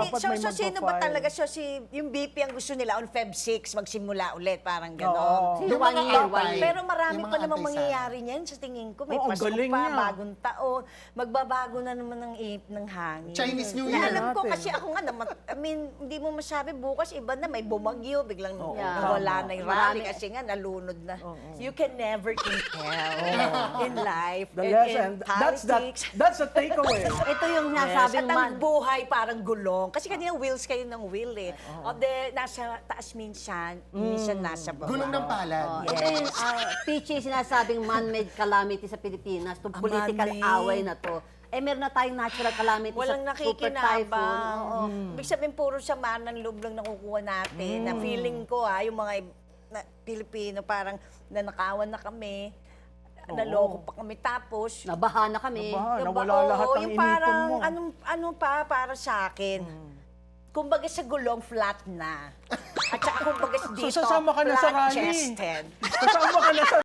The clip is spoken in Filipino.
dapat may sino ba magpa-file. talaga? So, yung BP ang gusto nila on Feb 6, magsimula ulit, parang gano'n. Oo. Yung mga antay. Pero marami Yung pa mga namang antay mangyayari niyan sa tingin ko. May Oo, ang Pasko galing pa, niya. bagong taon. Magbabago na naman ng ng hangin. Chinese New Na Year. alam ko natin. kasi ako nga, I mean, hindi mo masabi bukas, iba na, may bumagyo, biglang Yeah. nawala na yung rally Marami. kasi nga nalunod na. You can never tell in life, The in lesson, politics. that's a takeaway. Ito yung Yes, nasabing at ang man. buhay parang gulong. Kasi kanina wheels kayo ng wheel eh. O de, nasa taas minsan, minsan nasa baba. Gulong ng palad. Ito yung Pichi, sinasabing man-made calamity sa Pilipinas, itong political man-made. away na to. Eh, meron na tayong natural calamity Walang sa super typhoon. nakikinabang. Oo. Ibig sabihin, puro sama ng loob lang nakukuha natin. Na feeling ko yung mga Pilipino parang nanakawan na kami. Naloko pa kami. Tapos, Nabaha na kami. Nawala lahat ng yung inipon parang, mo. ano pa para sa akin. Kumbaga sa gulong, flat na. At saka kumbaga dito, sasama ka na sa rally. flat-chested. Kasama ka na sa